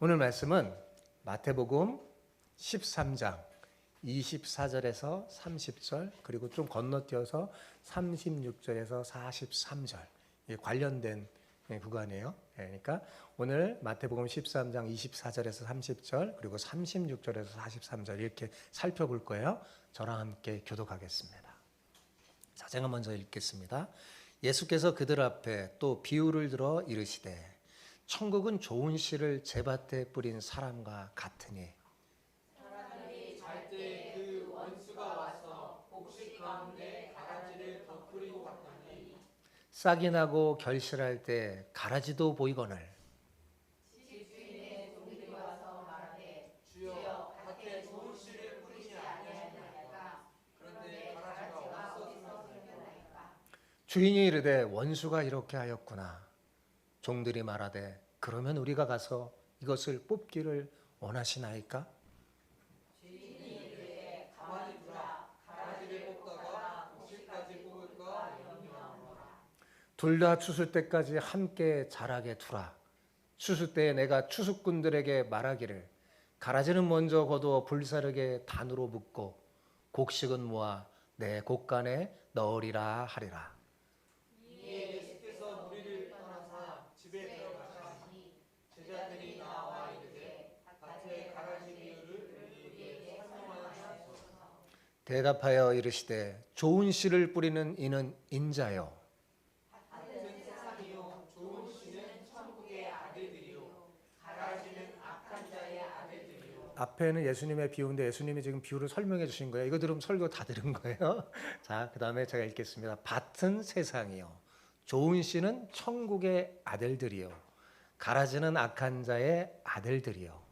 오늘 말씀은 마태복음 13장 24절에서 30절 그리고 좀 건너뛰어서 36절에서 43절 관련된 구간이에요. 그러니까 오늘 마태복음 13장 24절에서 30절 그리고 36절에서 43절 이렇게 살펴볼 거예요. 저랑 함께 교독하겠습니다. 자, 제가 먼저 읽겠습니다. 예수께서 그들 앞에 또 비유를 들어 이르시되 천국은 좋은 씨를 제밭에 뿌린 사람과 같으니 사람들이 잘 때 그 원수가 와서 곡식 가운데 가라지를 덧뿌리고 갔더니 싹이 나고 결실할 때 가라지도 보이거늘 집주인의 종들이 와서 말하되 주여 밭에 좋은 씨를 뿌리지 아니하였나이까. 그런데 가라지가 어디서 생겨나이까. 주인이 이르되 원수가 이렇게 하였구나. 종들이 말하되 그러면 우리가 가서 이것을 뽑기를 원하시나이까? 주인이 이르되 가만히 두라. 가라지를 뽑다가 곡식까지 뽑을까 염려하노라. 둘 다 추수 때까지 함께 자라게 두라. 추수 때에 내가 추수꾼들에게 말하기를 가라지는 먼저 거두어 불사르게 단으로 묶고 곡식은 모아 내 곡간에 넣으리라 하리라. 이에 예수께서 무리를 떠나사 집에 들어가시니 제자들이 나와 이르되 밭에 가라지 비유를 우리에게 설명하시소서. 대답하여 이르시되 좋은 씨를 뿌리는 이는 인자요 같은 세상이요 좋은 씨는 천국의 아들들이요 가라지는 악한 자의 아들들이요. 앞에는 예수님의 비유인데 예수님이 지금 비유를 설명해 주신 거예요. 이거 들으면 설교 다 들은 거예요. 자, 그 다음에 제가 읽겠습니다. 밭은 세상이요 좋은 씨는 천국의 아들들이요 가라지는 악한 자의 아들들이요.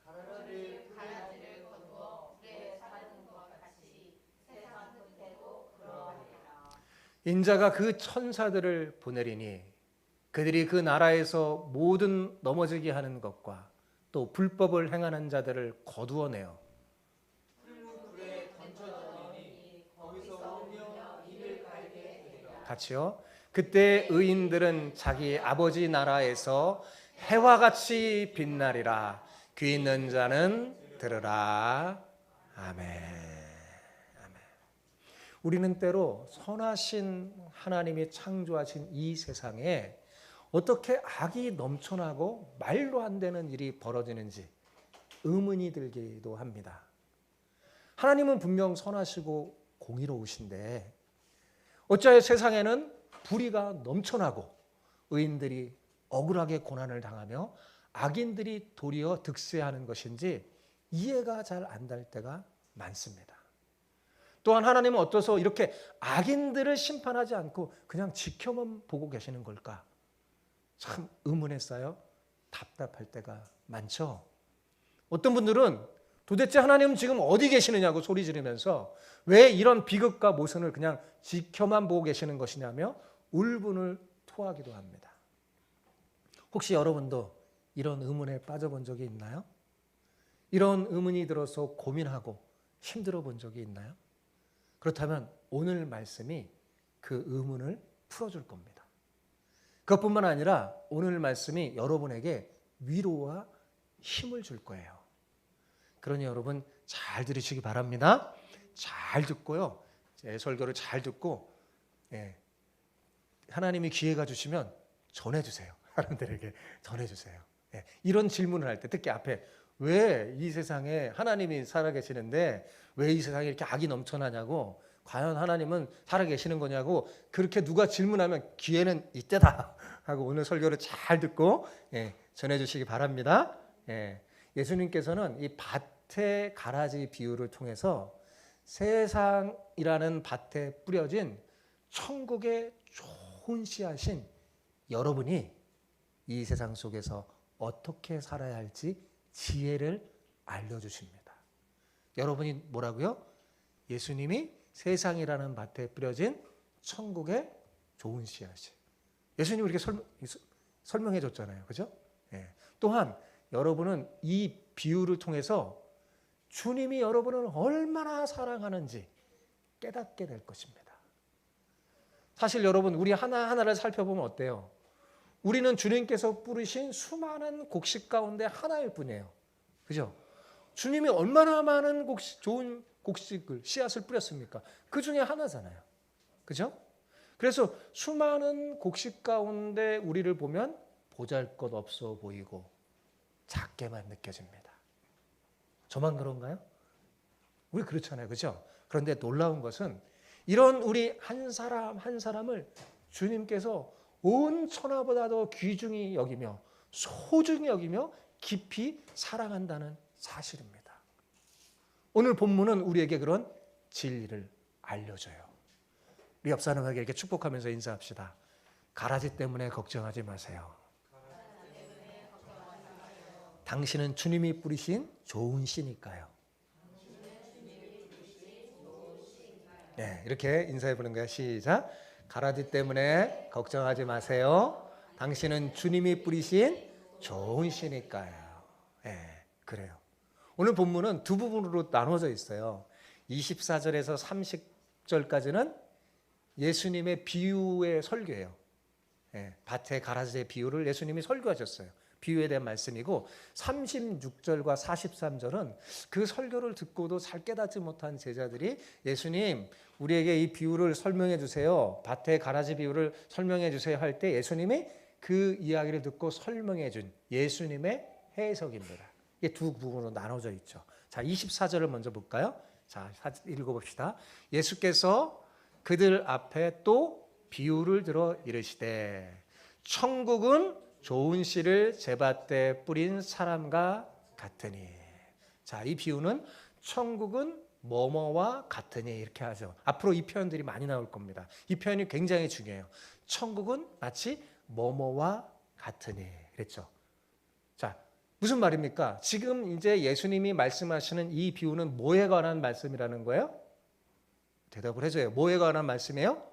가라지를 거두어 불에 사르는 것 같이 세상 끝에도 그러하리라. 인자가 그 천사들을 보내리니 그들이 그 나라에서 모든 넘어지게 하는 것과 또 불법을 행하는 자들을 거두어내어 풀무 불에 던져놓으니 거기서 울며 이를 갈게 되리라. 같이요. 그때 의인들은 자기 아버지 나라에서 해와 같이 빛나리라. 귀 있는 자는 들으라. 아멘. 아멘. 우리는 때로 선하신 하나님이 창조하신 이 세상에 어떻게 악이 넘쳐나고 말도 안 되는 일이 벌어지는지 의문이 들기도 합니다. 하나님은 분명 선하시고 공의로우신데 어찌하여 세상에는 불의가 넘쳐나고 의인들이 억울하게 고난을 당하며 악인들이 도리어 득세하는 것인지 이해가 잘 안 될 때가 많습니다. 또한 하나님은 어떠서 이렇게 악인들을 심판하지 않고 그냥 지켜만 보고 계시는 걸까? 참 의문했어요. 답답할 때가 많죠. 어떤 분들은 도대체 하나님은 지금 어디 계시느냐고 소리 지르면서 왜 이런 비극과 모순을 그냥 지켜만 보고 계시는 것이냐며 울분을 토하기도 합니다. 혹시 여러분도 이런 의문에 빠져본 적이 있나요? 이런 의문이 들어서 고민하고 힘들어 본 적이 있나요? 그렇다면 오늘 말씀이 그 의문을 풀어줄 겁니다. 그것뿐만 아니라 오늘 말씀이 여러분에게 위로와 힘을 줄 거예요. 그러니 여러분 잘 들으시기 바랍니다. 잘 듣고요. 제 설교를 잘 듣고 하나님이 기회가 주시면 전해주세요. 사람들에게 전해주세요. 이런 질문을 할 때 특히 앞에 왜 이 세상에 하나님이 살아계시는데 왜 이 세상에 이렇게 악이 넘쳐나냐고 과연 하나님은 살아계시는 거냐고 그렇게 누가 질문하면 기회는 이때다 하고 오늘 설교를 잘 듣고 전해주시기 바랍니다. 예수님께서는 이 밭의 가라지 비유를 통해서 세상이라는 밭에 뿌려진 천국의 좋은 씨앗인 여러분이 이 세상 속에서 어떻게 살아야 할지 지혜를 알려주십니다. 여러분이 뭐라고요? 예수님이 세상이라는 밭에 뿌려진 천국의 좋은 씨앗이. 예수님이 이렇게 설명해 줬잖아요. 그죠? 또한 여러분은 이 비유를 통해서 주님이 여러분을 얼마나 사랑하는지 깨닫게 될 것입니다. 사실 여러분 우리 하나하나를 살펴보면 어때요? 우리는 주님께서 뿌리신 수많은 곡식 가운데 하나일 뿐이에요. 그죠? 주님이 얼마나 많은 좋은 곡식을, 씨앗을 뿌렸습니까? 그 중에 하나잖아요. 그죠? 그래서 수많은 곡식 가운데 우리를 보면 보잘것없어 보이고 작게만 느껴집니다. 저만 그런가요? 우리 그렇잖아요. 그죠? 그런데 놀라운 것은 이런 우리 한 사람 한 사람을 주님께서 온 천하보다도 귀중히 여기며 소중히 여기며 깊이 사랑한다는 사실입니다. 오늘 본문은 우리에게 그런 진리를 알려줘요. 우리 옆 사람에게 이렇게 축복하면서 인사합시다. 가라지 때문에 걱정하지 마세요. 당신은 주님이 뿌리신 좋은 씨니까요. 네, 이렇게 인사해 보는 거예요. 시작. 가라지 때문에 걱정하지 마세요. 당신은 주님이 뿌리신 좋은 씨니까요. 네, 그래요. 오늘 본문은 두 부분으로 나눠져 있어요. 24절에서 30절까지는 예수님의 비유의 설교예요. 네, 밭의 가라지의 비유를 예수님이 설교하셨어요. 비유에 대한 말씀이고 36절과 43절은 그 설교를 듣고도 잘 깨닫지 못한 제자들이 예수님 우리에게 이 비유를 설명해 주세요. 밭의 가라지 비유를 설명해 주세요 할 때 예수님이 그 이야기를 듣고 설명해 준 예수님의 해석입니다. 이게 두 부분으로 나눠져 있죠. 자, 24절을 먼저 볼까요? 자, 읽어봅시다. 예수께서 그들 앞에 또 비유를 들어 이르시되 천국은 좋은 씨를 제밭에 뿌린 사람과 같으니. 자, 이 비유는 천국은 뭐뭐와 같으니 이렇게 하죠. 앞으로 이 표현들이 많이 나올 겁니다. 이 표현이 굉장히 중요해요. 천국은 마치 뭐뭐와 같으니 그랬죠. 자, 무슨 말입니까? 지금 이제 예수님이 말씀하시는 이 비유는 뭐에 관한 말씀이라는 거예요? 대답을 해줘요. 뭐에 관한 말씀이에요?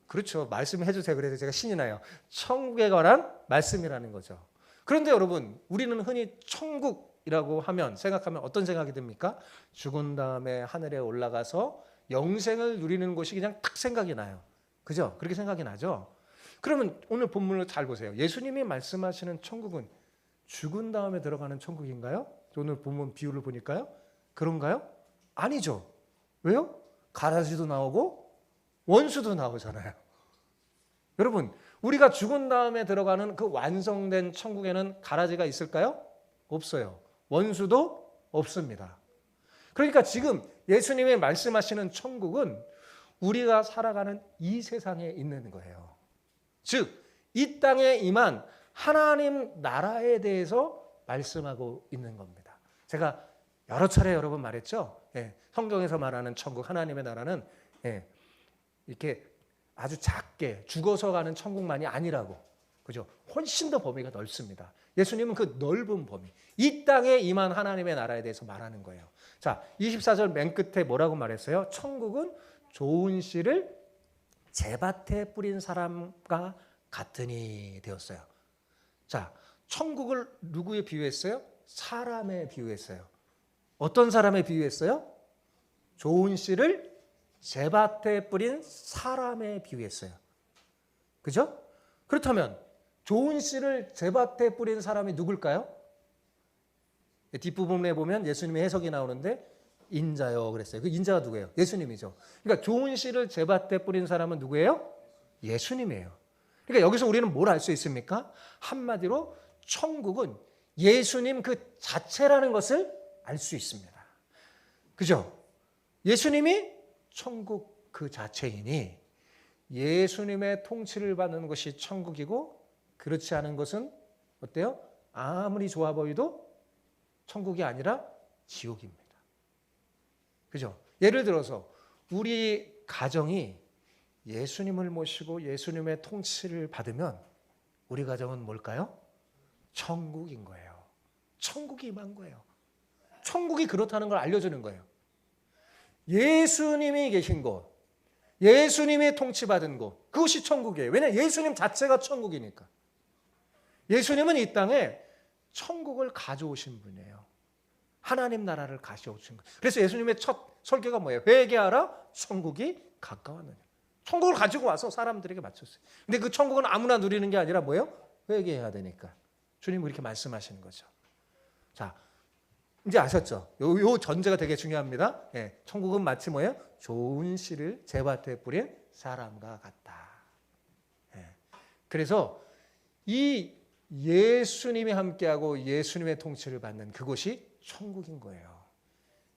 그렇죠. 말씀해 주세요. 그래서 제가 신이 나요. 천국에 관한 말씀이라는 거죠. 그런데 여러분, 우리는 흔히 천국이라고 하면 생각하면 어떤 생각이 듭니까? 죽은 다음에 하늘에 올라가서 영생을 누리는 곳이 그냥 딱 생각이 나요. 그죠? 그렇게 생각이 나죠? 그러면 오늘 본문을 잘 보세요. 예수님이 말씀하시는 천국은 죽은 다음에 들어가는 천국인가요? 오늘 본문 비유를 보니까요. 그런가요? 아니죠. 왜요? 가라지도 나오고 원수도 나오잖아요. 여러분, 우리가 죽은 다음에 들어가는 그 완성된 천국에는 가라지가 있을까요? 없어요. 원수도 없습니다. 그러니까 지금 예수님이 말씀하시는 천국은 우리가 살아가는 이 세상에 있는 거예요. 즉, 이 땅에 임한 하나님 나라에 대해서 말씀하고 있는 겁니다. 제가 여러 차례 여러분 말했죠. 성경에서 말하는 천국, 하나님의 나라는 이렇게 아주 작게 죽어서 가는 천국만이 아니라고. 그죠? 훨씬 더 범위가 넓습니다. 예수님은 그 넓은 범위, 이 땅에 임한 하나님의 나라에 대해서 말하는 거예요. 자, 24절 맨 끝에 뭐라고 말했어요? 천국은 좋은 씨를 제밭에 뿌린 사람과 같으니 되었어요. 자, 천국을 누구에 비유했어요? 사람에 비유했어요. 어떤 사람에 비유했어요? 좋은 씨를 제밭에 뿌린 사람에 비유했어요. 그죠? 그렇다면 좋은 씨를 제밭에 뿌린 사람이 누굴까요? 뒷부분에 보면 예수님의 해석이 나오는데 인자요 그랬어요. 그 인자가 누구예요? 예수님이죠. 그러니까 좋은 씨를 제밭에 뿌린 사람은 누구예요? 예수님이에요. 그러니까 여기서 우리는 뭘 알 수 있습니까? 한마디로 천국은 예수님 그 자체라는 것을 알 수 있습니다. 그죠? 예수님이 천국 그 자체이니 예수님의 통치를 받는 것이 천국이고 그렇지 않은 것은 어때요? 아무리 좋아 보여도 천국이 아니라 지옥입니다. 그죠? 예를 들어서 우리 가정이 예수님을 모시고 예수님의 통치를 받으면 우리 가정은 뭘까요? 천국인 거예요. 천국이 임한 거예요. 천국이 그렇다는 걸 알려주는 거예요. 예수님이 계신 곳, 예수님이 통치받은 곳, 그것이 천국이에요. 왜냐하면 예수님 자체가 천국이니까. 예수님은 이 땅에 천국을 가져오신 분이에요. 하나님 나라를 가져오신 거예요. 그래서 예수님의 첫 설교가 뭐예요? 회개하라, 천국이 가까웠느냐. 천국을 가지고 와서 사람들에게 맞췄어요. 근데 그 천국은 아무나 누리는 게 아니라 뭐예요? 회개해야 되니까. 주님 그렇게 말씀하시는 거죠. 자, 이제 아셨죠? 요 전제가 되게 중요합니다. 예, 천국은 마치 뭐예요? 좋은 씨를 제밭에 뿌린 사람과 같다. 예, 그래서 이 예수님이 함께하고 예수님의 통치를 받는 그곳이 천국인 거예요.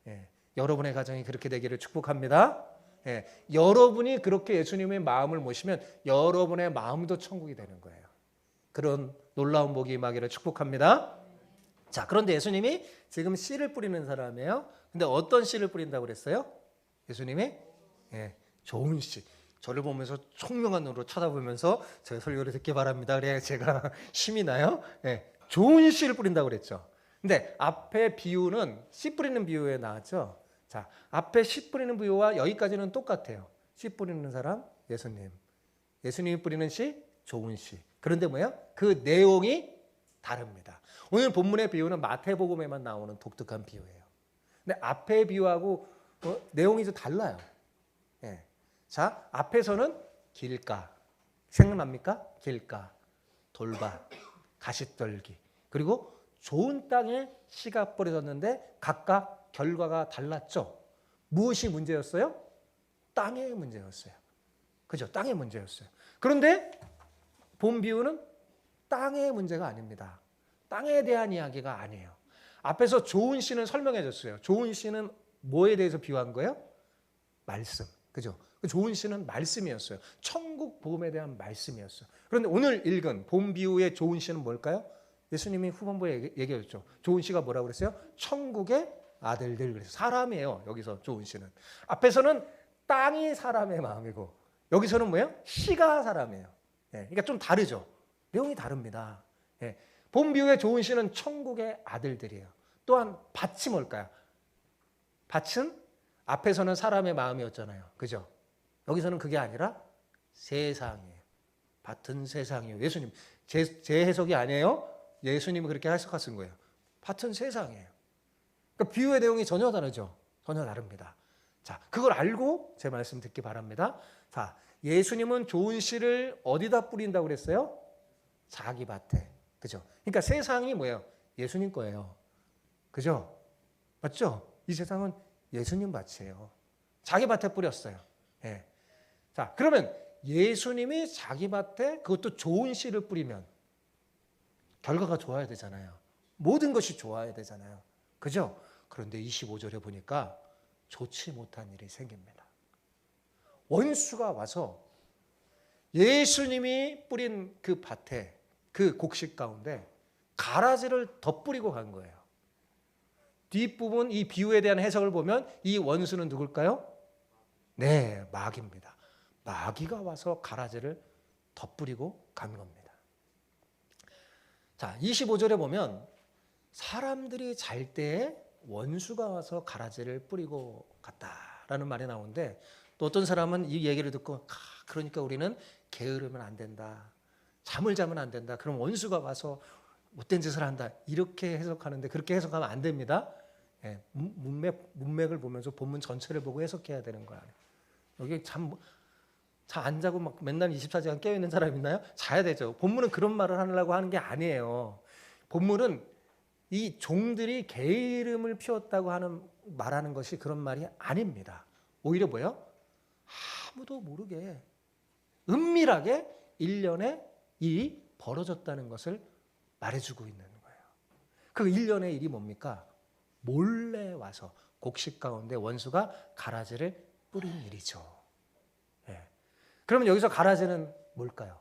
예, 여러분의 가정이 그렇게 되기를 축복합니다. 예, 여러분이 그렇게 예수님의 마음을 모시면 여러분의 마음도 천국이 되는 거예요. 그런 놀라운 복이 임하기를 축복합니다. 자, 그런데 예수님이 지금 씨를 뿌리는 사람이에요. 근데 어떤 씨를 뿌린다고 그랬어요? 예수님이 좋은 씨. 저를 보면서 총명한 눈으로 쳐다보면서 제 설교를 듣기 바랍니다. 그래야 제가 힘이 나요. 좋은 씨를 뿌린다고 그랬죠. 근데 앞에 비유는 씨 뿌리는 비유에 나왔죠. 자, 앞에 씨 뿌리는 비유와 여기까지는 똑같아요. 씨 뿌리는 사람 예수님. 예수님이 뿌리는 씨 좋은 씨. 그런데 뭐예요? 그 내용이 다릅니다. 오늘 본문의 비유는 마태복음에만 나오는 독특한 비유예요. 근데 앞의 비유하고 내용이 좀 달라요. 예. 자, 앞에서는 길가. 생각납니까? 길가, 돌밭, 가시떨기. 그리고 좋은 땅에 씨가 뿌려졌는데 각각 결과가 달랐죠. 무엇이 문제였어요? 땅의 문제였어요. 그죠? 땅의 문제였어요. 그런데 본 비유는 땅의 문제가 아닙니다. 땅에 대한 이야기가 아니에요. 앞에서 좋은 씨는 설명해 줬어요. 좋은 씨는 뭐에 대해서 비유한 거예요? 말씀. 그죠? 좋은 씨는 말씀이었어요. 천국 복음에 대한 말씀이었어요. 그런데 오늘 읽은 본 비유의 좋은 씨는 뭘까요? 예수님이 후반부에 얘기했죠. 좋은 씨가 뭐라고 그랬어요? 천국의 아들들. 그래서 사람이에요. 여기서 좋은 씨는. 앞에서는 땅이 사람의 마음이고 여기서는 뭐예요? 씨가 사람이에요. 그러니까 좀 다르죠. 내용이 다릅니다. 본 비유의 좋은 씨는 천국의 아들들이에요. 또한 밭이 뭘까요? 밭은 앞에서는 사람의 마음이었잖아요. 그죠? 여기서는 그게 아니라 세상이에요. 밭은 세상이에요. 예수님, 제 해석이 아니에요. 예수님이 그렇게 해석하신 거예요. 밭은 세상이에요. 그러니까 비유의 내용이 전혀 다르죠. 전혀 다릅니다. 자, 그걸 알고 제 말씀 듣기 바랍니다. 자, 예수님은 좋은 씨를 어디다 뿌린다고 그랬어요? 자기 밭에. 그죠? 그러니까 세상이 뭐예요? 예수님 거예요. 그죠? 맞죠? 이 세상은 예수님 밭이에요. 자기 밭에 뿌렸어요. 예. 자, 그러면 예수님이 자기 밭에 그것도 좋은 씨를 뿌리면 결과가 좋아야 되잖아요. 모든 것이 좋아야 되잖아요. 그죠? 그런데 25절에 보니까 좋지 못한 일이 생깁니다. 원수가 와서 예수님이 뿌린 그 밭에 그 곡식 가운데 가라지를 덧뿌리고 간 거예요. 뒷부분 이 비유에 대한 해석을 보면 이 원수는 누굴까요? 네, 마귀입니다. 마귀가 와서 가라지를 덧뿌리고 간 겁니다. 자, 25절에 보면 사람들이 잘 때에 원수가 와서 가라지를 뿌리고 갔다라는 말이 나오는데 또 어떤 사람은 이 얘기를 듣고 그러니까 우리는 게으르면 안 된다. 잠을 자면 안 된다. 그럼 원수가 와서 못된 짓을 한다. 이렇게 해석하는데 그렇게 해석하면 안 됩니다. 문맥을 보면서 본문 전체를 보고 해석해야 되는 거야. 여기 잘 안 자고 막 맨날 24시간 깨어 있는 사람 있나요? 자야 되죠. 본문은 그런 말을 하려고 하는 게 아니에요. 본문은 이 종들이 게으름을 피웠다고 말하는 것이 그런 말이 아닙니다. 오히려 뭐예요? 아무도 모르게 은밀하게 일련의 일이 벌어졌다는 것을 말해주고 있는 거예요. 그 일련의 일이 뭡니까? 몰래 와서 곡식 가운데 원수가 가라지를 뿌린 일이죠. 그러면 여기서 가라지는 뭘까요?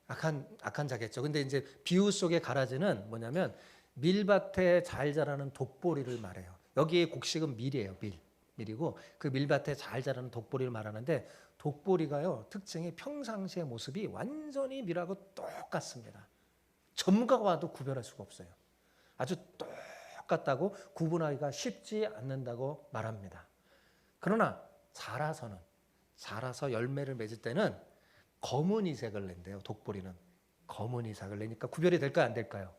악한 자겠죠. 근데 이제 비유 속의 가라지는 뭐냐면 밀밭에 잘 자라는 독보리를 말해요. 여기에 곡식은 밀이에요. 밀이고 그 밀밭에 잘 자라는 독보리를 말하는데 독보리가요 특징이 평상시의 모습이 완전히 밀하고 똑같습니다. 전문가가 와도 구별할 수가 없어요. 아주 똑같다고 구분하기가 쉽지 않는다고 말합니다. 그러나 자라서 열매를 맺을 때는 검은 이색을 낸대요. 독보리는 검은 이색을 내니까 구별이 될까요? 안 될까요?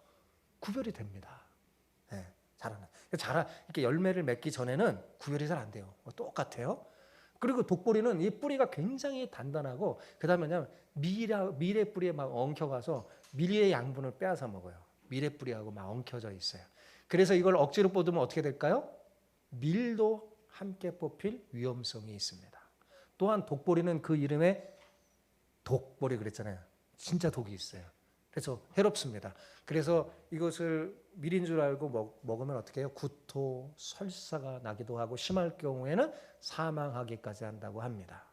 구별이 됩니다. 이렇게 열매를 맺기 전에는 구별이 잘 안 돼요. 똑같아요. 그리고 독보리는 이 뿌리가 굉장히 단단하고 그다음에 그냥 밀의 뿌리에 막 엉켜가서 밀의 양분을 빼앗아 먹어요. 밀의 뿌리하고 막 엉켜져 있어요. 그래서 이걸 억지로 뽑으면 어떻게 될까요? 밀도 함께 뽑힐 위험성이 있습니다. 또한 독보리는 그 이름에 독보리 그랬잖아요. 진짜 독이 있어요. 그래서 해롭습니다. 그래서 이것을 밀인 줄 알고 먹으면 어떻게 해요? 구토, 설사가 나기도 하고 심할 경우에는 사망하기까지 한다고 합니다.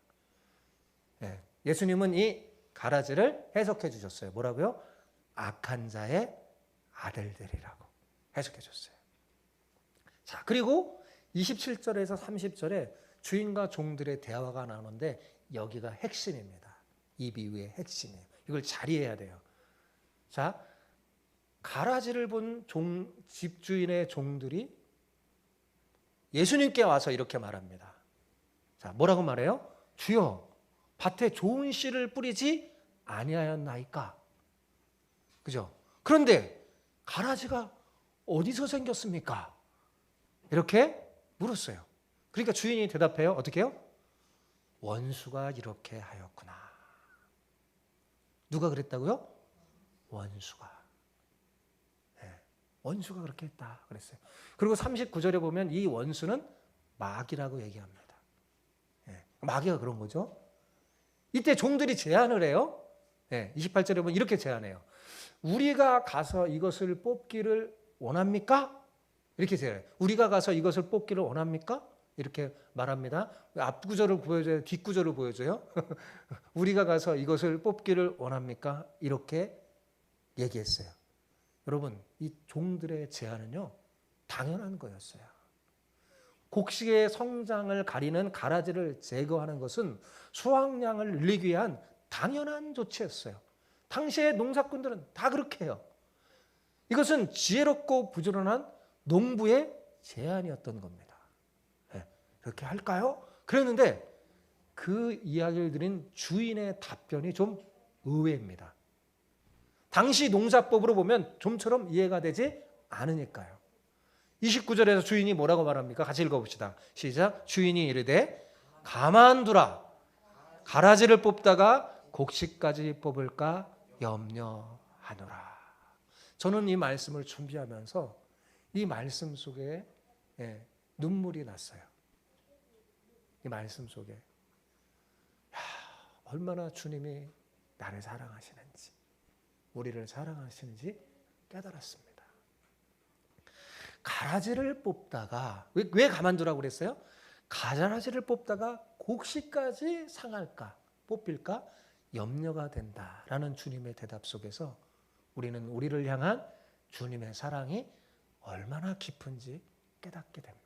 예수님은 이 가라지를 해석해 주셨어요. 뭐라고요? 악한 자의 아들들이라고 해석해 줬어요. 자, 그리고 27절에서 30절에 주인과 종들의 대화가 나오는데 여기가 핵심입니다. 이 비유의 핵심이에요. 이걸 잘 이해해야 돼요. 자, 가라지를 본 집주인의 종들이 예수님께 와서 이렇게 말합니다. 자, 뭐라고 말해요? 주여, 밭에 좋은 씨를 뿌리지 아니하였나이까? 그죠? 그런데 가라지가 어디서 생겼습니까? 이렇게 물었어요. 그러니까 주인이 대답해요. 어떻게 해요? 원수가 이렇게 하였구나. 누가 그랬다고요? 원수가. 원수가 그렇게 했다 그랬어요. 그리고 39절에 보면 이 원수는 마귀라고 얘기합니다. 마귀가 그런 거죠. 이때 종들이 제안을 해요. 28절에 보면 이렇게 제안해요. 우리가 가서 이것을 뽑기를 원합니까? 이렇게 제안해요. 우리가 가서 이것을 뽑기를 원합니까? 이렇게 말합니다. 앞구절을 보여줘요? 뒷구절을 보여줘요? 우리가 가서 이것을 뽑기를 원합니까? 이렇게 얘기했어요. 여러분, 이 종들의 제안은요, 당연한 거였어요. 곡식의 성장을 가리는 가라지를 제거하는 것은 수확량을 늘리기 위한 당연한 조치였어요. 당시의 농사꾼들은 다 그렇게 해요. 이것은 지혜롭고 부지런한 농부의 제안이었던 겁니다. 그렇게 할까요? 그랬는데 그 이야기를 드린 주인의 답변이 좀 의외입니다. 당시 농사법으로 보면 좀처럼 이해가 되지 않으니까요. 29절에서 주인이 뭐라고 말합니까? 같이 읽어봅시다. 시작. 주인이 이르되 가만두라. 가라지를 뽑다가 곡식까지 뽑을까 염려하노라. 저는 이 말씀을 준비하면서 이 말씀 속에 눈물이 났어요. 이 말씀 속에 얼마나 주님이 나를 사랑하시는지, 우리를 사랑하시는지 깨달았습니다. 가라지를 뽑다가 왜 가만두라고 그랬어요? 가라지를 뽑다가 곡식까지 상할까, 뽑힐까 염려가 된다라는 주님의 대답 속에서 우리는 우리를 향한 주님의 사랑이 얼마나 깊은지 깨닫게 됩니다.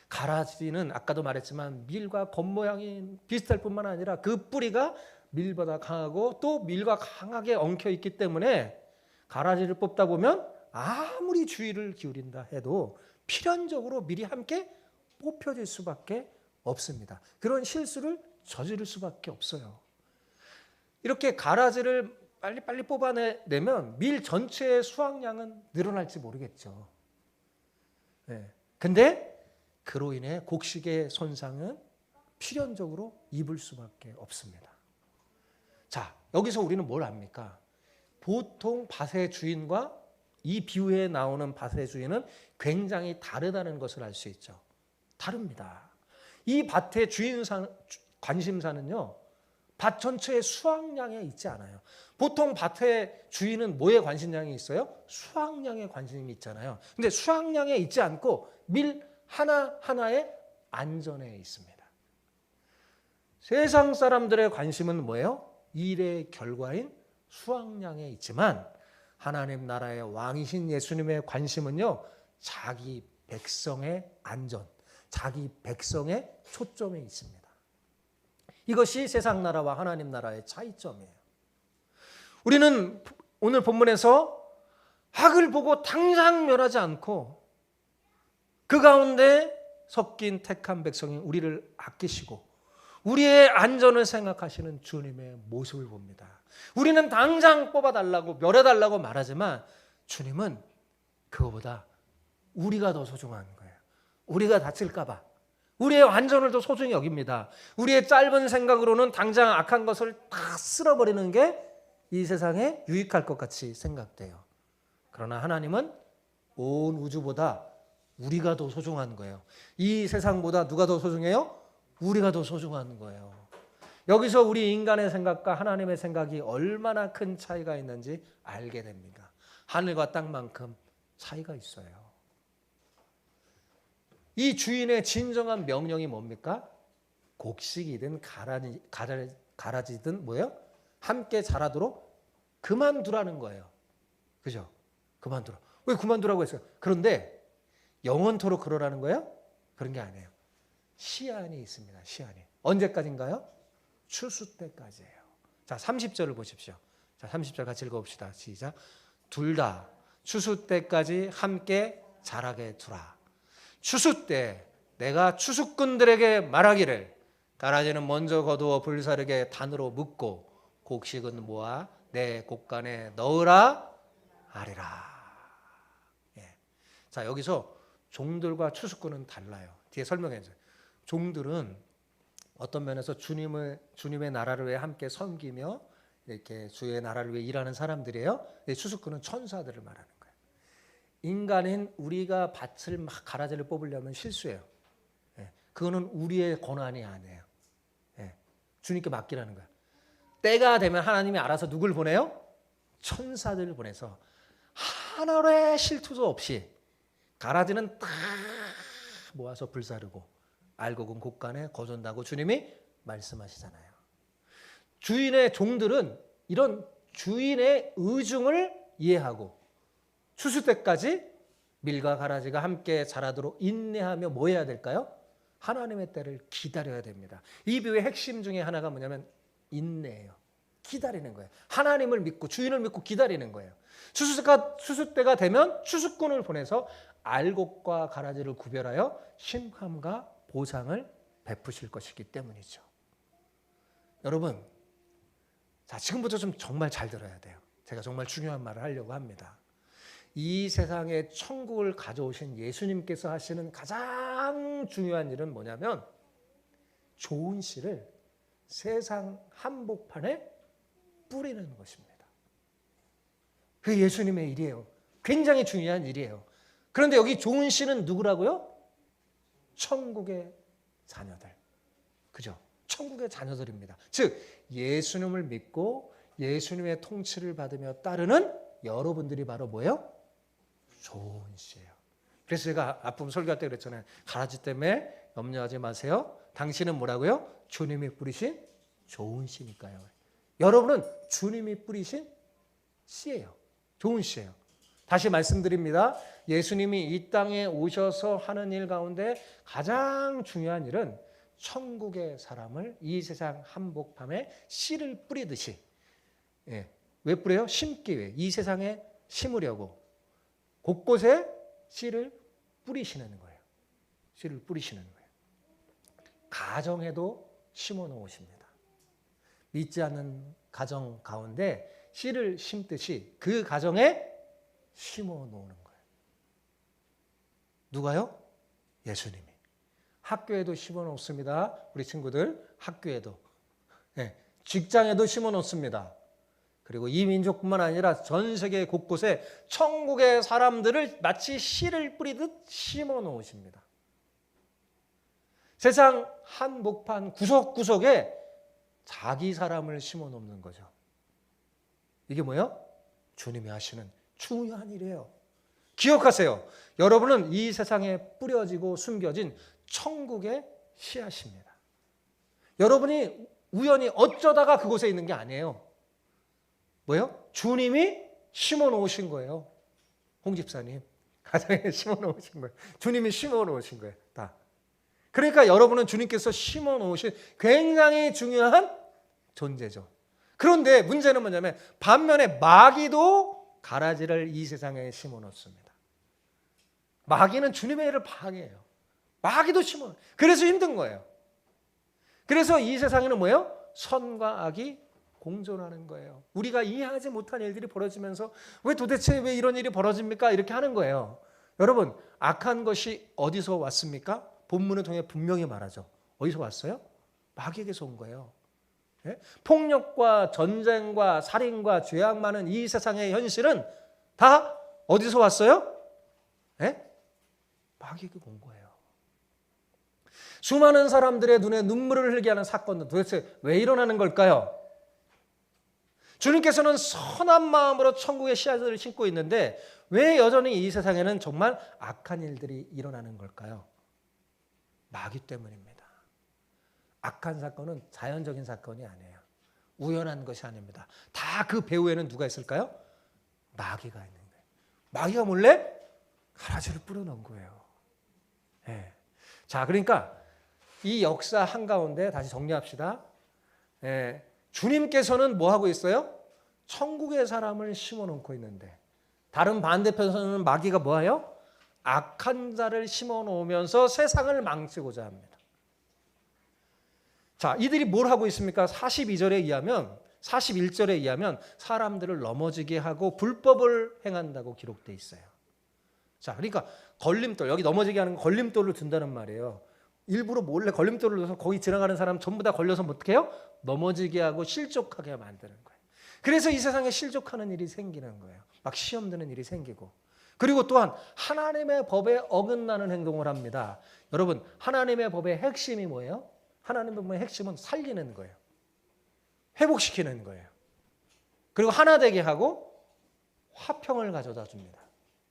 가라지는 아까도 말했지만 밀과 겉모양이 비슷할 뿐만 아니라 그 뿌리가 밀보다 강하고 또 밀과 강하게 엉켜 있기 때문에 가라지를 뽑다 보면 아무리 주의를 기울인다 해도 필연적으로 밀이 함께 뽑혀질 수밖에 없습니다. 그런 실수를 저지를 수밖에 없어요. 이렇게 가라지를 빨리 뽑아내면 밀 전체의 수확량은 늘어날지 모르겠죠. 근데 그로 인해 곡식의 손상은 필연적으로 입을 수밖에 없습니다. 자, 여기서 우리는 뭘 압니까? 보통 밭의 주인과 이 비유에 나오는 밭의 주인은 굉장히 다르다는 것을 알 수 있죠. 다릅니다. 이 밭의 관심사는요, 밭 전체의 수확량에 있지 않아요. 보통 밭의 주인은 뭐에 관심량이 있어요? 수확량에 관심이 있잖아요. 근데 수확량에 있지 않고 밀 하나하나의 안전에 있습니다. 세상 사람들의 관심은 뭐예요? 일의 결과인 수확량에 있지만 하나님 나라의 왕이신 예수님의 관심은요, 자기 백성의 안전, 자기 백성의 초점에 있습니다. 이것이 세상 나라와 하나님 나라의 차이점이에요. 우리는 오늘 본문에서 악을 보고 당장 멸하지 않고 그 가운데 섞인 택한 백성인 우리를 아끼시고 우리의 안전을 생각하시는 주님의 모습을 봅니다. 우리는 당장 뽑아달라고 멸해달라고 말하지만 주님은 그거보다 우리가 더 소중한 거예요. 우리가 다칠까 봐, 우리의 완전을 더 소중히 여깁니다. 우리의 짧은 생각으로는 당장 악한 것을 다 쓸어버리는 게 이 세상에 유익할 것 같이 생각돼요. 그러나 하나님은 온 우주보다 우리가 더 소중한 거예요. 이 세상보다 누가 더 소중해요? 우리가 더 소중한 거예요. 여기서 우리 인간의 생각과 하나님의 생각이 얼마나 큰 차이가 있는지 알게 됩니다. 하늘과 땅만큼 차이가 있어요. 이 주인의 진정한 명령이 뭡니까? 곡식이든 가라지든 뭐예요? 함께 자라도록 그만두라는 거예요. 그죠? 그만두라. 왜 그만두라고 했어요? 그런데 영원토록 그러라는 거예요? 그런 게 아니에요. 시한이 있습니다. 시한이. 언제까지인가요? 추수 때까지예요. 자, 30절을 보십시오. 자, 30절 같이 읽어봅시다. 시작. 둘 다 추수 때까지 함께 자라게 두라. 추수 때 내가 추수꾼들에게 말하기를 가라지는 먼저 거두어 불사르게 단으로 묶고 곡식은 모아 내 곡간에 넣으라 하리라. 예. 자, 여기서 종들과 추수꾼은 달라요. 뒤에 설명해 주세요. 종들은 어떤 면에서 주님의 나라를 위해 함께 섬기며 이렇게 주의 나라를 위해 일하는 사람들이에요. 추수꾼은 천사들을 말하는 거예요. 인간인 우리가 밭을 막 가라지를 뽑으려면 실수예요. 예. 그거는 우리의 권한이 아니에요. 예. 주님께 맡기라는 거예요. 때가 되면 하나님이 알아서 누굴 보내요? 천사들을 보내서 하나의 실투도 없이 가라지는 딱 모아서 불사르고 알곡은 곡간에 거둔다고 주님이 말씀하시잖아요. 주인의 종들은 이런 주인의 의중을 이해하고 추수 때까지 밀과 가라지가 함께 자라도록 인내하며 뭐 해야 될까요? 하나님의 때를 기다려야 됩니다. 이 비유의 핵심 중에 하나가 뭐냐면 인내예요. 기다리는 거예요. 하나님을 믿고 주인을 믿고 기다리는 거예요. 추수 때가 되면 추수꾼을 보내서 알곡과 가라지를 구별하여 심함과 보상을 베푸실 것이기 때문이죠. 여러분, 자, 지금부터 좀 정말 잘 들어야 돼요. 제가 정말 중요한 말을 하려고 합니다. 이 세상에 천국을 가져오신 예수님께서 하시는 가장 중요한 일은 뭐냐면 좋은 씨를 세상 한복판에 뿌리는 것입니다. 그게 예수님의 일이에요. 굉장히 중요한 일이에요. 그런데 여기 좋은 씨는 누구라고요? 천국의 자녀들. 그죠? 천국의 자녀들입니다. 즉 예수님을 믿고 예수님의 통치를 받으며 따르는 여러분들이 바로 뭐예요? 좋은 씨예요. 그래서 제가 앞부분 설교할 때 그랬잖아요. 가라지 때문에 염려하지 마세요. 당신은 뭐라고요? 주님이 뿌리신 좋은 씨니까요. 여러분은 주님이 뿌리신 씨예요. 좋은 씨예요. 다시 말씀드립니다. 예수님이 이 땅에 오셔서 하는 일 가운데 가장 중요한 일은 천국의 사람을 이 세상 한복판에 씨를 뿌리듯이, 예, 왜 뿌려요? 심기 위해, 이 세상에 심으려고 곳곳에 씨를 뿌리시는 거예요. 씨를 뿌리시는 거예요. 가정에도 심어 놓으십니다. 믿지 않는 가정 가운데 씨를 심듯이 그 가정에 심어 놓는 거예요. 누가요? 예수님이. 학교에도 심어 놓습니다. 우리 친구들 학교에도. 네, 직장에도 심어 놓습니다. 그리고 이 민족뿐만 아니라 전 세계 곳곳에 천국의 사람들을 마치 씨를 뿌리듯 심어 놓으십니다. 세상 한복판 구석구석에 자기 사람을 심어 놓는 거죠. 이게 뭐예요? 주님이 하시는 중요한 일이에요. 기억하세요. 여러분은 이 세상에 뿌려지고 숨겨진 천국의 씨앗입니다. 여러분이 우연히 어쩌다가 그곳에 있는 게 아니에요. 뭐예요? 주님이 심어 놓으신 거예요. 홍 집사님, 가정에 심어 놓으신 거예요. 주님이 심어 놓으신 거예요. 다. 그러니까 여러분은 주님께서 심어 놓으신 굉장히 중요한 존재죠. 그런데 문제는 뭐냐면 반면에 마귀도 가라지를 이 세상에 심어 놓습니다. 마귀는 주님의 일을 방해해요. 마귀도 심어. 그래서 힘든 거예요. 그래서 이 세상에는 뭐예요? 선과 악이 공존하는 거예요. 우리가 이해하지 못한 일들이 벌어지면서 도대체 왜 이런 일이 벌어집니까? 이렇게 하는 거예요. 여러분, 악한 것이 어디서 왔습니까? 본문을 통해 분명히 말하죠. 어디서 왔어요? 마귀에게서 온 거예요. 예? 폭력과 전쟁과 살인과 죄악 많은 이 세상의 현실은 다 어디서 왔어요? 예? 마귀에게 온 거예요. 수많은 사람들의 눈에 눈물을 흘리게 하는 사건은 도대체 왜 일어나는 걸까요? 주님께서는 선한 마음으로 천국의 씨앗을 심고 있는데 왜 여전히 이 세상에는 정말 악한 일들이 일어나는 걸까요? 마귀 때문입니다. 악한 사건은 자연적인 사건이 아니에요. 우연한 것이 아닙니다. 다 그 배후에는 누가 있을까요? 마귀가 있는 거예요. 마귀가 몰래 가라지를 뿌려놓은 거예요. 예. 자, 그러니까 이 역사 한가운데 다시 정리합시다. 예. 주님께서는 뭐 하고 있어요? 천국의 사람을 심어놓고 있는데 다른 반대편에서는 마귀가 뭐예요? 악한 자를 심어놓으면서 세상을 망치고자 합니다. 자, 이들이 뭘 하고 있습니까? 42절에 의하면 41절에 의하면 사람들을 넘어지게 하고 불법을 행한다고 기록되어 있어요. 자, 그러니까 걸림돌, 여기 넘어지게 하는 걸림돌을 둔다는 말이에요. 일부러 몰래 걸림돌을 넣어서 거기 지나가는 사람 전부 다 걸려서 어떻게 해요? 넘어지게 하고 실족하게 만드는 거예요. 그래서 이 세상에 실족하는 일이 생기는 거예요. 막 시험 드는 일이 생기고. 그리고 또한 하나님의 법에 어긋나는 행동을 합니다. 여러분, 하나님의 법의 핵심이 뭐예요? 하나님의 법의 핵심은 살리는 거예요. 회복시키는 거예요. 그리고 하나 되게 하고 화평을 가져다 줍니다.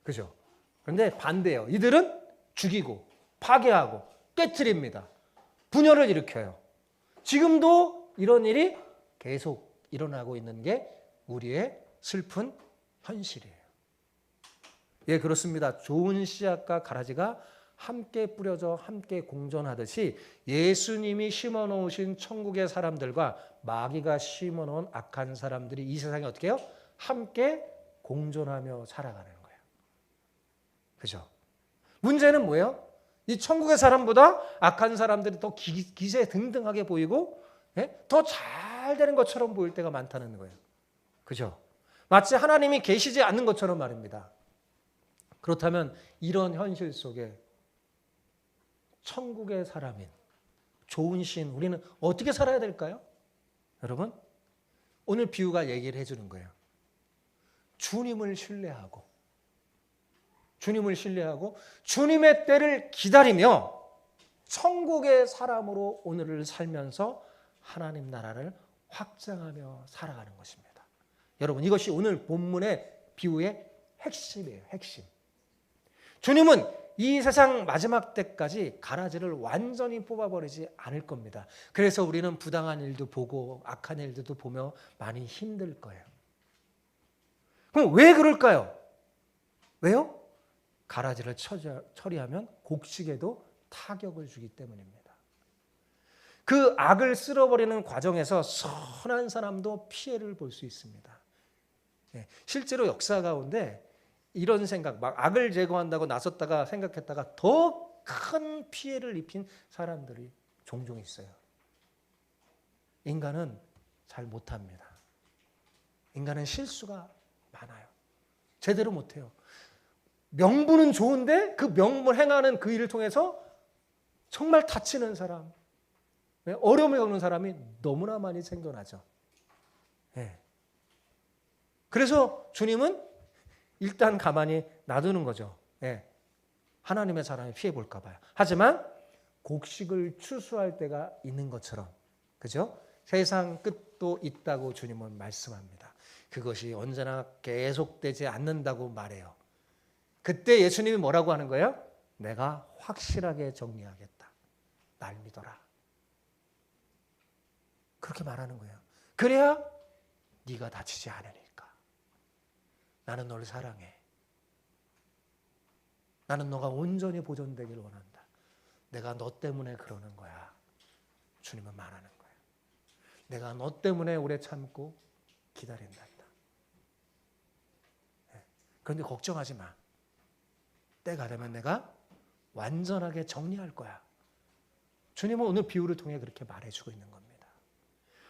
그죠? 그런데 반대예요. 이들은 죽이고 파괴하고 깨트립니다. 분열을 일으켜요. 지금도 이런 일이 계속 일어나고 있는 게 우리의 슬픈 현실이에요. 예, 그렇습니다. 좋은 씨앗과 가라지가 함께 뿌려져 함께 공존하듯이 예수님이 심어놓으신 천국의 사람들과 마귀가 심어놓은 악한 사람들이 이 세상에 어떻게 해요? 함께 공존하며 살아가는 거예요. 그죠? 문제는 뭐예요? 이 천국의 사람보다 악한 사람들이 더 기세등등하게 보이고 더 잘 되는 것처럼 보일 때가 많다는 거예요. 그죠? 마치 하나님이 계시지 않는 것처럼 말입니다. 그렇다면 이런 현실 속에 천국의 사람인 좋은 시인 우리는 어떻게 살아야 될까요? 여러분, 오늘 비유가 얘기를 해주는 거예요. 주님을 신뢰하고 주님의 때를 기다리며 천국의 사람으로 오늘을 살면서 하나님 나라를 확장하며 살아가는 것입니다. 여러분, 이것이 오늘 본문의 비유의 핵심이에요. 핵심. 주님은 이 세상 마지막 때까지 가라지를 완전히 뽑아버리지 않을 겁니다. 그래서 우리는 부당한 일도 보고 악한 일들도 보며 많이 힘들 거예요. 그럼 왜 그럴까요? 왜요? 가라지를 처리하면 곡식에도 타격을 주기 때문입니다. 그 악을 쓸어버리는 과정에서 선한 사람도 피해를 볼 수 있습니다. 실제로 역사 가운데 이런 생각, 막 악을 제거한다고 나섰다가 생각했다가 더 큰 피해를 입힌 사람들이 종종 있어요. 인간은 잘 못합니다. 인간은 실수가 많아요. 제대로 못해요. 명분은 좋은데 그 명분 행하는 그 일을 통해서 정말 다치는 사람, 어려움을 겪는 사람이 너무나 많이 생겨나죠. 그래서 주님은 일단 가만히 놔두는 거죠. 하나님의 사람이 피해 볼까 봐요. 하지만 곡식을 추수할 때가 있는 것처럼, 그죠? 세상 끝도 있다고 주님은 말씀합니다. 그것이 언제나 계속되지 않는다고 말해요. 그때 예수님이 뭐라고 하는 거예요? 내가 확실하게 정리하겠다. 날 믿어라. 그렇게 말하는 거예요. 그래야 네가 다치지 않으니까. 나는 너를 사랑해. 나는 너가 온전히 보존되길 원한다. 내가 너 때문에 그러는 거야. 주님은 말하는 거예요. 내가 너 때문에 오래 참고 기다린다. 그런데 걱정하지 마. 때가 되면 내가 완전하게 정리할 거야. 주님은 오늘 비유를 통해 그렇게 말해주고 있는 겁니다.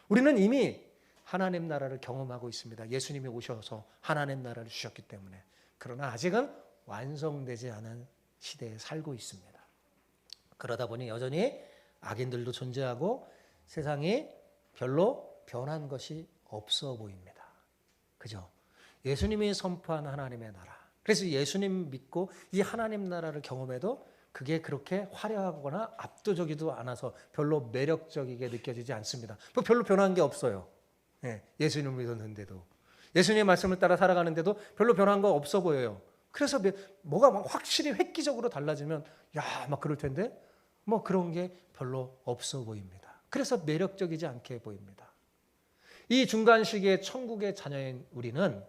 우리는 이미 하나님 나라를 경험하고 있습니다. 예수님이 오셔서 하나님 나라를 주셨기 때문에. 그러나 아직은 완성되지 않은 시대에 살고 있습니다. 그러다 보니 여전히 악인들도 존재하고 세상이 별로 변한 것이 없어 보입니다. 그죠? 예수님이 선포한 하나님의 나라. 그래서 예수님 믿고 이 하나님 나라를 경험해도 그게 그렇게 화려하거나 압도적이지도 않아서 별로 매력적이게 느껴지지 않습니다. 별로 변한 게 없어요. 예수님을 믿었는데도. 예수님의 말씀을 따라 살아가는데도 별로 변한 거 없어 보여요. 그래서 뭐가 막 확실히 획기적으로 달라지면 야, 막 그럴 텐데 뭐 그런 게 별로 없어 보입니다. 그래서 매력적이지 않게 보입니다. 이 중간 시기에 천국의 자녀인 우리는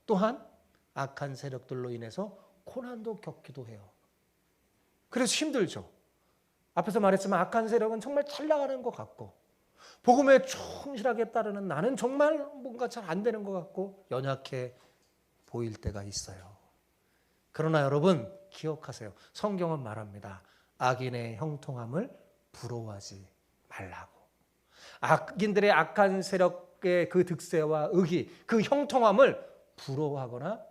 또한 악한 세력들로 인해서 고난도 겪기도 해요. 그래서 힘들죠. 앞에서 말했지만 악한 세력은 정말 잘 나가는 것 같고 복음에 충실하게 따르는 나는 정말 뭔가 잘 안 되는 것 같고 연약해 보일 때가 있어요. 그러나 여러분 기억하세요. 성경은 말합니다. 악인의 형통함을 부러워하지 말라고. 악인들의 악한 세력의 그 득세와 의기, 그 형통함을 부러워하거나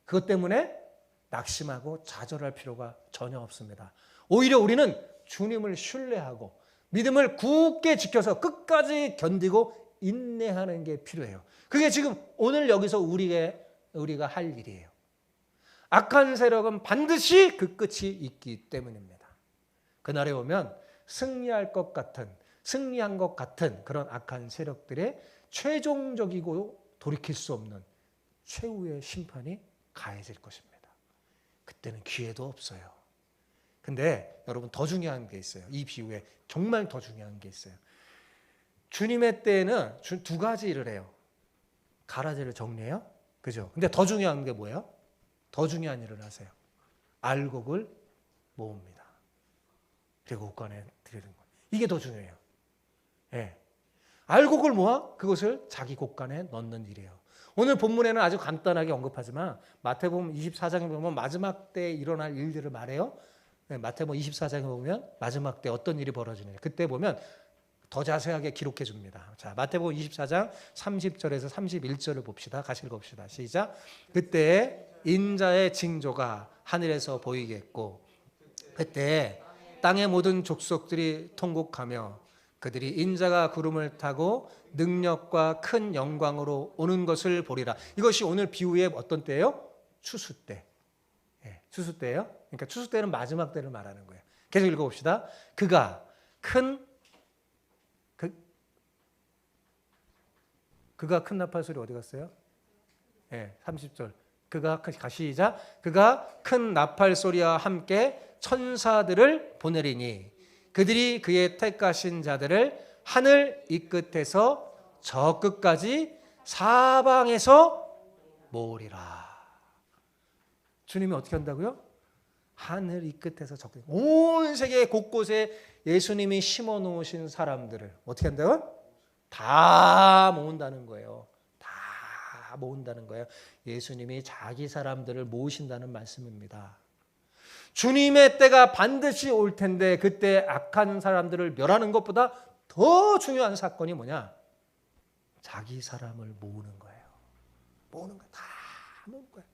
그것 때문에 낙심하고 좌절할 필요가 전혀 없습니다. 오히려 우리는 주님을 신뢰하고 믿음을 굳게 지켜서 끝까지 견디고 인내하는 게 필요해요. 그게 지금 오늘 여기서 우리가 할 일이에요. 악한 세력은 반드시 그 끝이 있기 때문입니다. 그날에 오면 승리한 것 같은 그런 악한 세력들의 최종적이고 돌이킬 수 없는 최후의 심판이 가해질 것입니다. 그때는 기회도 없어요. 근데 여러분 더 중요한 게 있어요. 이 비유에 정말 더 중요한 게 있어요. 주님의 때에는 두 가지 일을 해요. 가라지를 정리해요. 그죠? 근데 더 중요한 게 뭐예요? 더 중요한 일을 하세요. 알곡을 모읍니다. 그리고 곳간에 드리는 거예요. 이게 더 중요해요. 예. 알곡을 모아 그것을 자기 곳간에 넣는 일이에요. 오늘 본문에는 아주 간단하게 언급하지만 마태복음 24장에 보면 마지막 때 일어날 일들을 말해요. 마태복음 24장에 보면 마지막 때 어떤 일이 벌어지느냐. 그때 보면 더 자세하게 기록해 줍니다. 자, 마태복음 24장 30절에서 31절을 봅시다. 같이 읽어봅시다. 시작. 그때 인자의 징조가 하늘에서 보이겠고 그때 땅의 모든 족속들이 통곡하며 그들이 인자가 구름을 타고 능력과 큰 영광으로 오는 것을 보리라. 이것이 오늘 비유의 어떤 때예요? 추수 때. 추수 때예요. 그러니까 추수 때는 마지막 때를 말하는 거예요. 계속 읽어봅시다. 그가 큰 나팔 소리 어디 갔어요? 30절. 그가 시작. 그가 큰 나팔 소리와 함께 천사들을 보내리니 그들이 그의 택하신 자들을 하늘 이 끝에서 저 끝까지 사방에서 모으리라. 주님이 어떻게 한다고요? 하늘 이 끝에서 저 끝. 온 세계 곳곳에 예수님이 심어 놓으신 사람들을 어떻게 한다고요? 다 모은다는 거예요. 다 모은다는 거예요. 예수님이 자기 사람들을 모으신다는 말씀입니다. 주님의 때가 반드시 올 텐데 그때 악한 사람들을 멸하는 것보다 더 중요한 사건이 뭐냐? 자기 사람을 모으는 거예요. 모으는 거예요. 다 모으는 거예요.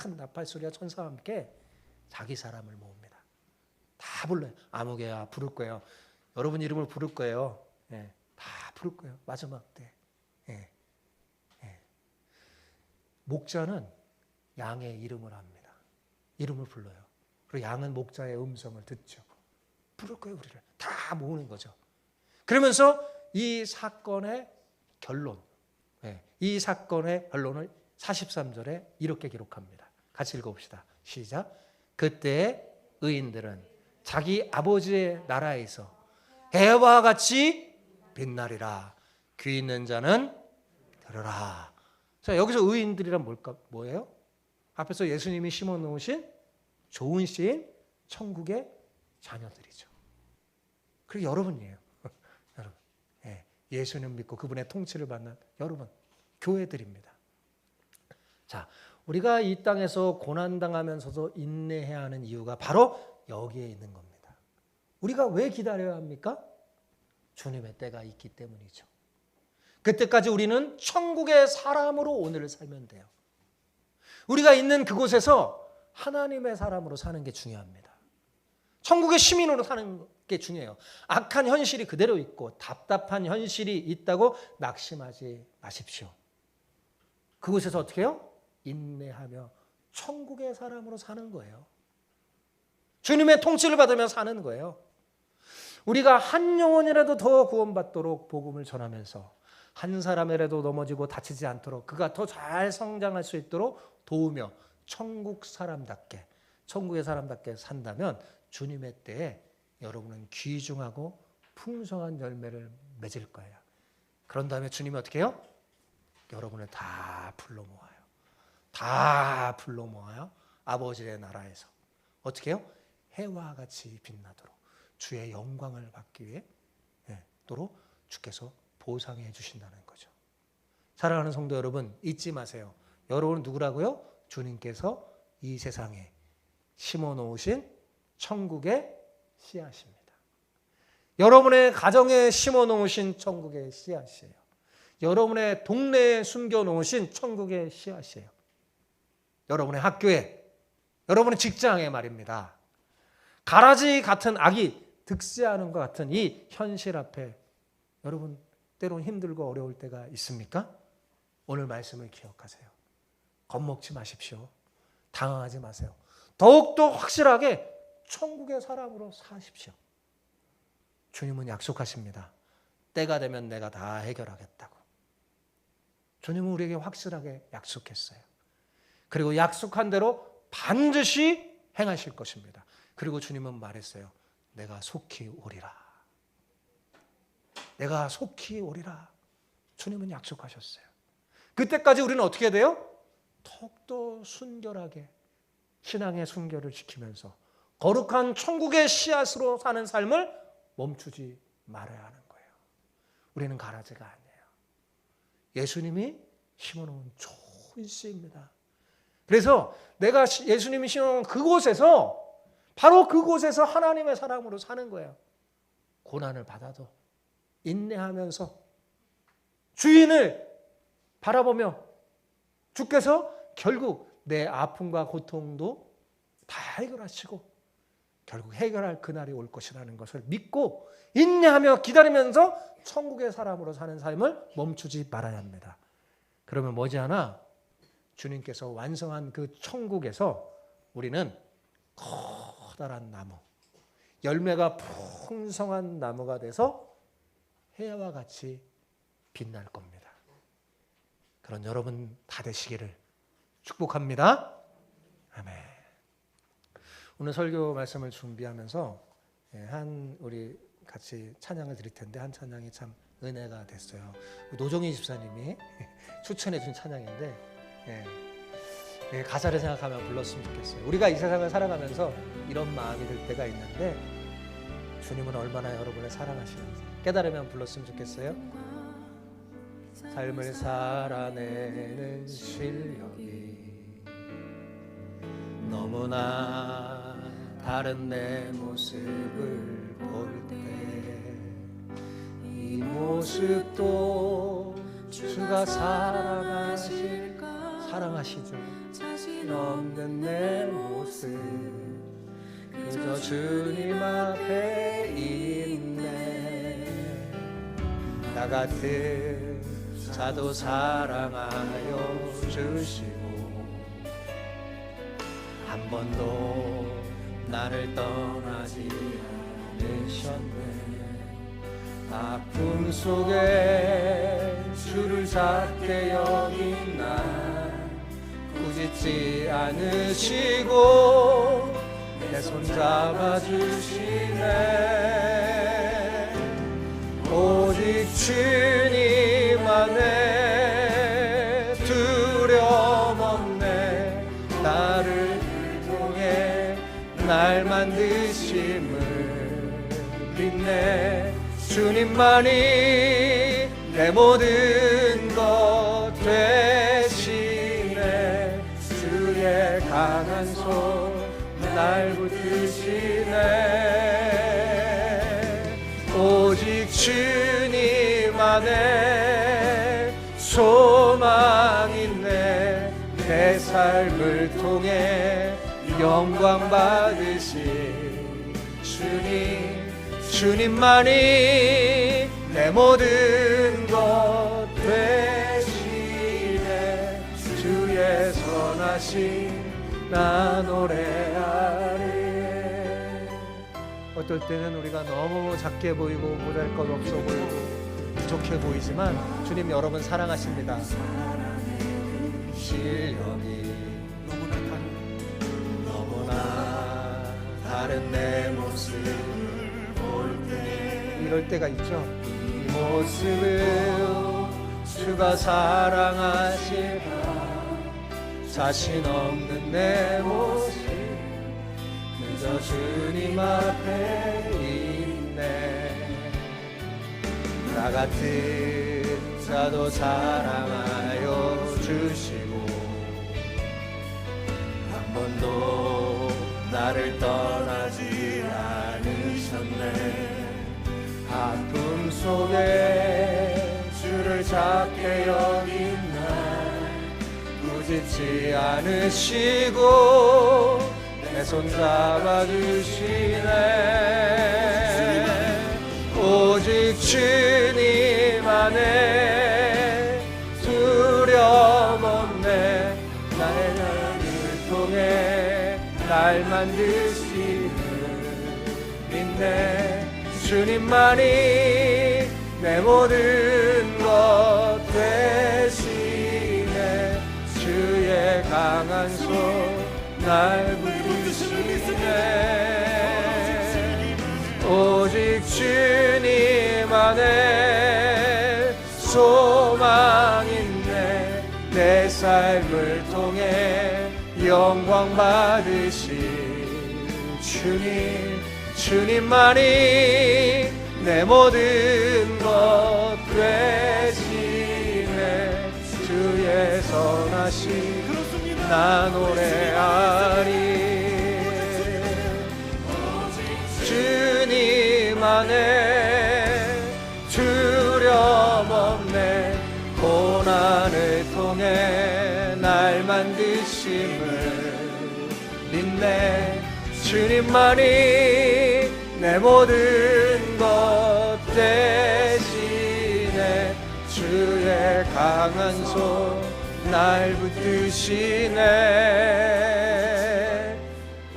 큰 나팔 소리와 천사와 함께 자기 사람을 모읍니다. 다 불러요. 아무개야 부를 거예요. 여러분 이름을 부를 거예요. 다 부를 거예요. 마지막 때. 목자는 양의 이름을 합니다. 이름을 불러요. 그리고 양은 목자의 음성을 듣죠. 부를 거예요, 우리를. 다 모으는 거죠. 그러면서 이 사건의 결론, 이 사건의 결론을 43절에 이렇게 기록합니다. 같이 읽어봅시다. 시작. 그때 의인들은 자기 아버지의 나라에서 해와 같이 빛나리라. 귀 있는 자는 들으라. 자, 여기서 의인들이란 뭐예요? 앞에서 예수님이 심어 놓으신 좋은 씨인 천국의 자녀들이죠. 그리고 여러분이에요. 여러분. 예수님 믿고 그분의 통치를 받는 여러분, 교회들입니다. 자, 우리가 이 땅에서 고난당하면서도 인내해야 하는 이유가 바로 여기에 있는 겁니다. 우리가 왜 기다려야 합니까? 주님의 때가 있기 때문이죠. 그때까지 우리는 천국의 사람으로 오늘을 살면 돼요. 우리가 있는 그곳에서 하나님의 사람으로 사는 게 중요합니다. 천국의 시민으로 사는 게 중요해요. 악한 현실이 그대로 있고 답답한 현실이 있다고 낙심하지 마십시오. 그곳에서 어떻게 해요? 인내하며 천국의 사람으로 사는 거예요. 주님의 통치를 받으며 사는 거예요. 우리가 한 영혼이라도 더 구원받도록 복음을 전하면서 한 사람이라도 넘어지고 다치지 않도록 그가 더 잘 성장할 수 있도록 도우며 천국의 사람답게 산다면 주님의 때에 여러분은 귀중하고 풍성한 열매를 맺을 거예요. 그런 다음에 주님이 어떻게 해요? 여러분을 다 불러 모아요. 아버지의 나라에서 어떻게 해요? 해와 같이 빛나도록 주의 영광을 받기 위해 도록 주께서 보상해 주신다는 거죠. 사랑하는 성도 여러분, 잊지 마세요. 여러분은 누구라고요? 주님께서 이 세상에 심어놓으신 천국의 씨앗입니다. 여러분의 가정에 심어놓으신 천국의 씨앗이에요. 여러분의 동네에 숨겨놓으신 천국의 씨앗이에요. 여러분의 학교에, 여러분의 직장에 말입니다. 가라지 같은 악이 득세하는 것 같은 이 현실 앞에 여러분 때론 힘들고 어려울 때가 있습니까? 오늘 말씀을 기억하세요. 겁먹지 마십시오. 당황하지 마세요. 더욱더 확실하게 천국의 사람으로 사십시오. 주님은 약속하십니다. 때가 되면 내가 다 해결하겠다고. 주님은 우리에게 확실하게 약속했어요. 그리고 약속한 대로 반드시 행하실 것입니다. 그리고 주님은 말했어요. 내가 속히 오리라. 내가 속히 오리라. 주님은 약속하셨어요. 그때까지 우리는 어떻게 해야 돼요? 더욱더 순결하게 신앙의 순결을 지키면서 거룩한 천국의 씨앗으로 사는 삶을 멈추지 말아야 하는 거예요. 우리는 가라지가 아니에요. 예수님이 심어놓은 좋은 씨입니다. 그래서 내가 예수님이 심어놓은 그곳에서 바로 그곳에서 하나님의 사람으로 사는 거예요. 고난을 받아도 인내하면서 주인을 바라보며 주께서 결국 내 아픔과 고통도 다 해결하시고 결국 해결할 그날이 올 것이라는 것을 믿고 인내하며 기다리면서 천국의 사람으로 사는 삶을 멈추지 말아야 합니다. 그러면 머지않아 주님께서 완성한 그 천국에서 우리는 커다란 나무, 열매가 풍성한 나무가 돼서 해와 같이 빛날 겁니다. 그런 여러분 다 되시기를 축복합니다. 아멘. 오늘 설교 말씀을 준비하면서 우리 같이 찬양을 드릴 텐데 한 찬양이 참 은혜가 됐어요. 노종희 집사님이 추천해 준 찬양인데 가사를 생각하며 불렀으면 좋겠어요. 우리가 이 세상을 살아가면서 이런 마음이 들 때가 있는데 주님은 얼마나 여러분을 사랑하시는지 깨달으면 불렀으면 좋겠어요. 삶을 살아내는 실력이 너무나 다른 내 모습을 볼 때 이 모습도 주가 사랑하시죠. 자신 없는 내 모습 그저 주님 앞에 있네. 나 같은 자도 사랑하여 주시고 한 번도 나를 떠나지 않으셨네. 아픔 속에 주를 작게 여긴 날 꾸짖지 않으시고 내 손 잡아주시네. 오직 주님 안에 두려움 없네. 나를 통해 날 만드심을 믿네. 주님만이 내 모든 것 되시네. 주의 강한 손 날 붙드시네. 오직 주님 안에 소망 있네. 내 삶을 통해 영광 받으신 주님만이 내 모든 것 되시네. 주의 선하심 나 노래하리. 어떨 때는 우리가 너무 작게 보이고 못할 것 없어 보이고 부족해 보이지만 주님 여러분 사랑하십니다. 실력이 너무나 다른 내 모습을 볼 때 이럴 때가 있죠. 이 모습을 주가 사랑하시나 자신 없는 내 모습 그저 주님 앞에 있네. 나 같은 자도 사랑하여 주시고 한 번도 나를 떠나지 않으셨네. 아픔 속에 주를 작게 여긴 날 꾸짖지 않으시고 내 손 잡아주시네. 오직 주님 안에 두려움 없네. 나의 눈을 통해 날 만드시는 믿네. 주님만이 내 모든 것 되시네. 주의 강한 손 날 붙드시네. 오직 주님 안에 소망 있네. 내 삶을 통해 영광 받으신 주님만이 내 모든 것 되시네. 주의 선하심 나 노래하리. 주님 안에 두려움 없네. 고난을 통해 날 만드심을 믿네. 주님만이 내 모든 것 대신에 주의 강한 손 날 붙드시네.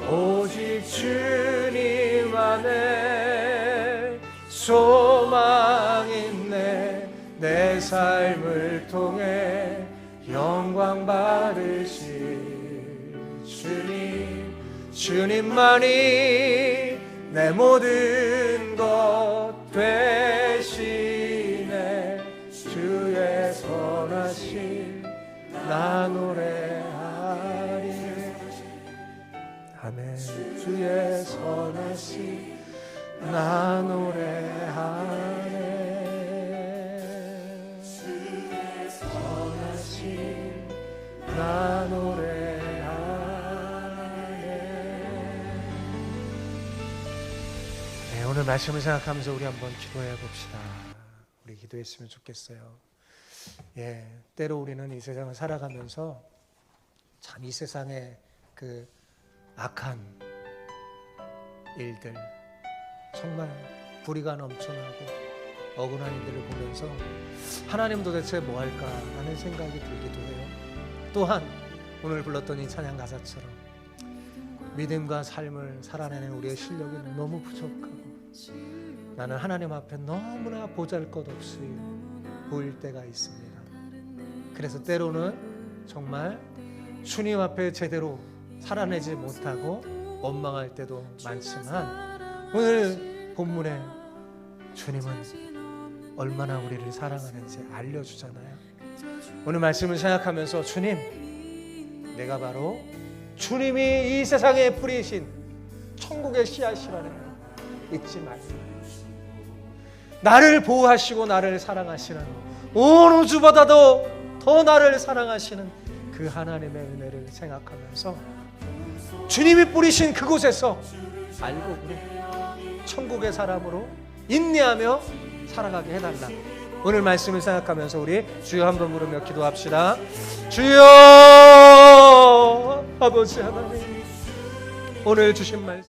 오직 주님 안에 소망 있네. 내 삶을 통해 영광 받으실 주님만이 내 모든 것 되시네. 주의 선하심 나 노래하리. 아멘. 주의 선하심 나 노래하리. 주의 선하심 나 노래하리. 네, 오늘 말씀을 생각하면서 우리 한번 기도해 봅시다. 우리 기도했으면 좋겠어요. 예, 때로 우리는 이 세상을 살아가면서 참 이 세상의 그 악한 일들, 정말 불의가 넘쳐나고 억울한 일들을 보면서 하나님 도대체 뭐 할까 하는 생각이 들기도 해요. 또한 오늘 불렀던 이 찬양 가사처럼 믿음과 삶을 살아내는 우리의 실력이 너무 부족하고 나는 하나님 앞에 너무나 보잘것없이 보일 때가 있습니다. 그래서 때로는 정말 주님 앞에 제대로 살아내지 못하고 원망할 때도 많지만 오늘 본문에 주님은 얼마나 우리를 사랑하는지 알려주잖아요. 오늘 말씀을 생각하면서 주님, 내가 바로 주님이 이 세상에 뿌리신 천국의 씨앗이라는 걸 잊지 말고 나를 보호하시고 나를 사랑하시는 온 우주보다도 더 나를 사랑하시는 그 하나님의 은혜를 생각하면서 주님이 뿌리신 그곳에서 알고 우리 천국의 사람으로 인내하며 살아가게 해달라. 오늘 말씀을 생각하면서 우리 주여 한번 부르며 기도합시다. 주여 아버지 하나님, 오늘 주신 말씀